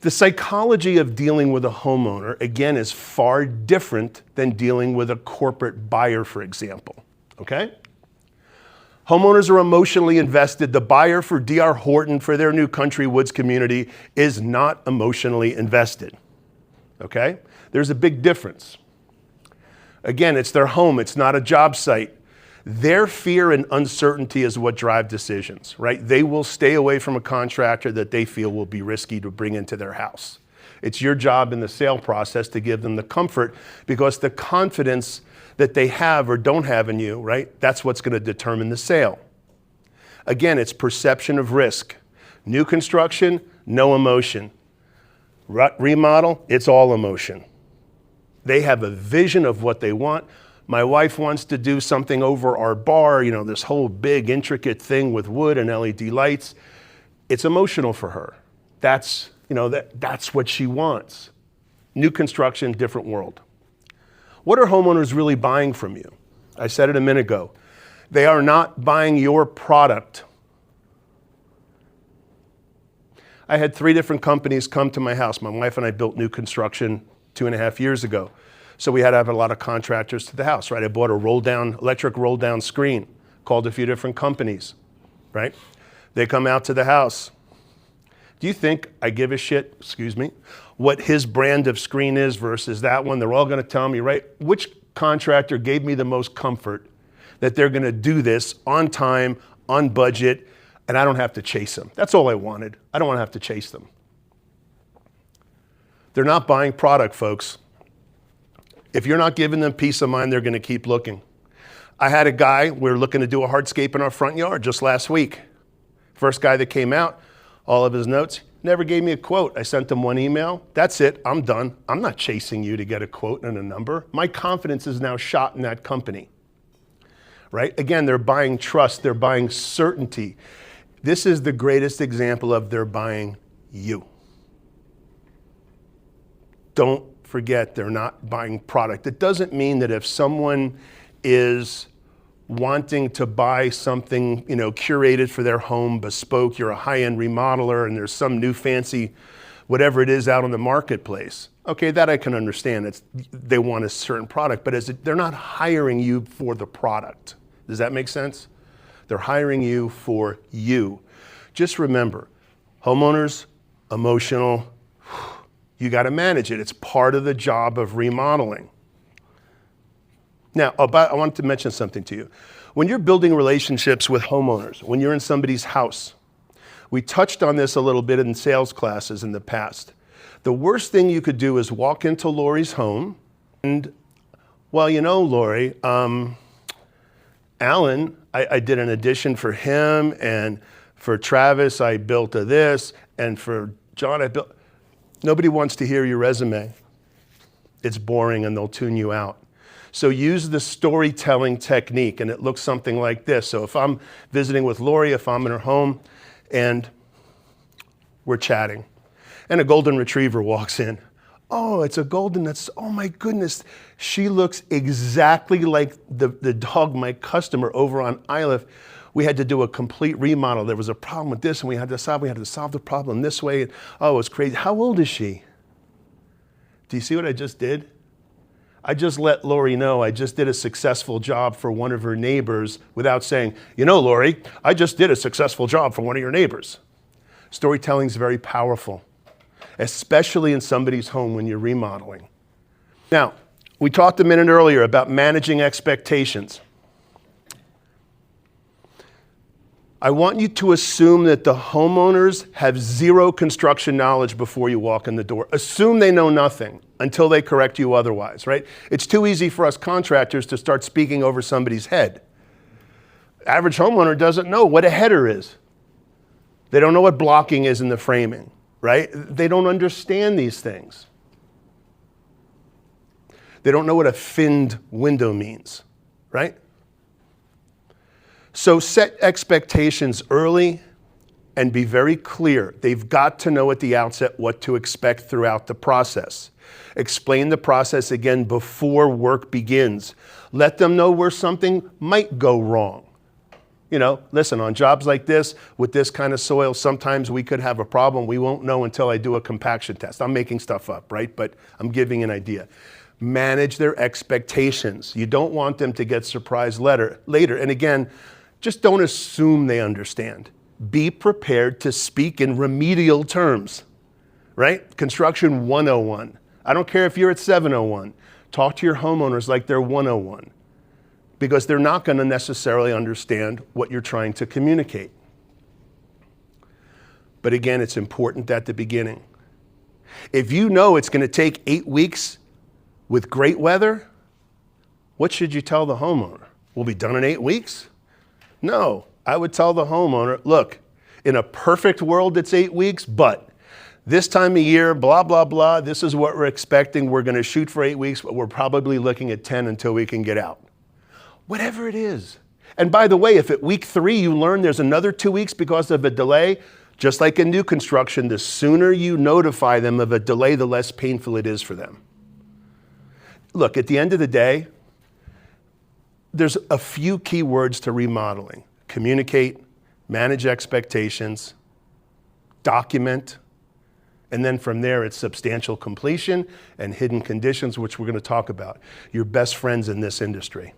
The psychology of dealing with a homeowner, again, is far different than dealing with a corporate buyer, for example, okay? Homeowners are emotionally invested. The buyer for D.R. Horton for their new Country Woods community is not emotionally invested, okay? There's a big difference. Again, it's their home, it's not a job site. Their fear and uncertainty is what drive decisions, right? They will stay away from a contractor that they feel will be risky to bring into their house. It's your job in the sale process to give them the comfort, because the confidence that they have or don't have in you, right? That's what's going to determine the sale. Again, it's perception of risk. New construction, no emotion. Remodel, it's all emotion. They have a vision of what they want. My wife wants to do something over our bar, you know, this whole big intricate thing with wood and LED lights. It's emotional for her. That's, you know, that's what she wants. New construction, different world. What are homeowners really buying from you? I said it a minute ago. They are not buying your product. I had 3 different companies come to my house. My wife and I built new construction 2.5 years ago. So we had to have a lot of contractors to the house, right? I bought a electric roll down screen, called a few different companies, right? They come out to the house. Do you think I give a shit, excuse me, what his brand of screen is versus that one? They're all gonna tell me, right? Which contractor gave me the most comfort that they're gonna do this on time, on budget, and I don't have to chase them. That's all I wanted. I don't wanna have to chase them. They're not buying product, folks. If you're not giving them peace of mind, they're gonna keep looking. I had a guy, we were looking to do a hardscape in our front yard just last week. First guy that came out, all of his notes, never gave me a quote. I sent him one email. That's it, I'm done. I'm not chasing you to get a quote and a number. My confidence is now shot in that company, right? Again, they're buying trust, they're buying certainty. This is the greatest example of they're buying you. Don't forget, they're not buying product. It doesn't mean that if someone is wanting to buy something, you know, curated for their home, bespoke, you're a high-end remodeler and there's some new fancy whatever it is out on the marketplace. Okay, that I can understand. They want a certain product, but they're not hiring you for the product. Does that make sense? They're hiring you for you. Just remember, homeowners, emotional, you got to manage it. It's part of the job of remodeling. Now, I wanted to mention something to you. When you're building relationships with homeowners, when you're in somebody's house, we touched on this a little bit in sales classes in the past. The worst thing you could do is walk into Lori's home and, well, you know, Lori, Alan, I did an addition for him, and for Travis, I built a this, and for John, I built. Nobody wants to hear your resume. It's boring and they'll tune you out. So use the storytelling technique, and it looks something like this. So if I'm visiting with Lori, if I'm in her home and we're chatting and a golden retriever walks in. Oh, it's a golden, oh my goodness. She looks exactly like the dog, my customer over on Iliff. We had to do a complete remodel. There was a problem with this and we had to solve the problem this way. Oh, it was crazy. How old is she? Do you see what I just did? I just let Lori know I just did a successful job for one of her neighbors without saying, you know, Lori, I just did a successful job for one of your neighbors. Storytelling is very powerful, especially in somebody's home when you're remodeling. Now, we talked a minute earlier about managing expectations. I want you to assume that the homeowners have zero construction knowledge before you walk in the door. Assume they know nothing until they correct you otherwise, right? It's too easy for us contractors to start speaking over somebody's head. Average homeowner doesn't know what a header is. They don't know what blocking is in the framing, right? They don't understand these things. They don't know what a finned window means, right? So set expectations early and be very clear. They've got to know at the outset what to expect throughout the process. Explain the process again before work begins. Let them know where something might go wrong. You know, listen, on jobs like this, with this kind of soil, sometimes we could have a problem. We won't know until I do a compaction test. I'm making stuff up, right? But I'm giving an idea. Manage their expectations. You don't want them to get surprised later. And again, just don't assume they understand. Be prepared to speak in remedial terms, right? Construction 101. I don't care if you're at 701. Talk to your homeowners like they're 101, because they're not going to necessarily understand what you're trying to communicate. But again, it's important at the beginning. If you know it's going to take 8 weeks with great weather, what should you tell the homeowner? We'll be done in 8 weeks? No, I would tell the homeowner, look, in a perfect world, it's 8 weeks, but this time of year, blah, blah, blah, this is what we're expecting. We're going to shoot for 8 weeks, but we're probably looking at 10 until we can get out. Whatever it is. And by the way, if at week 3 you learn there's another 2 weeks because of a delay, just like in new construction, the sooner you notify them of a delay, the less painful it is for them. Look, at the end of the day, there's a few key words to remodeling. Communicate, manage expectations, document, and then from there it's substantial completion and hidden conditions, which we're going to talk about. Your best friends in this industry.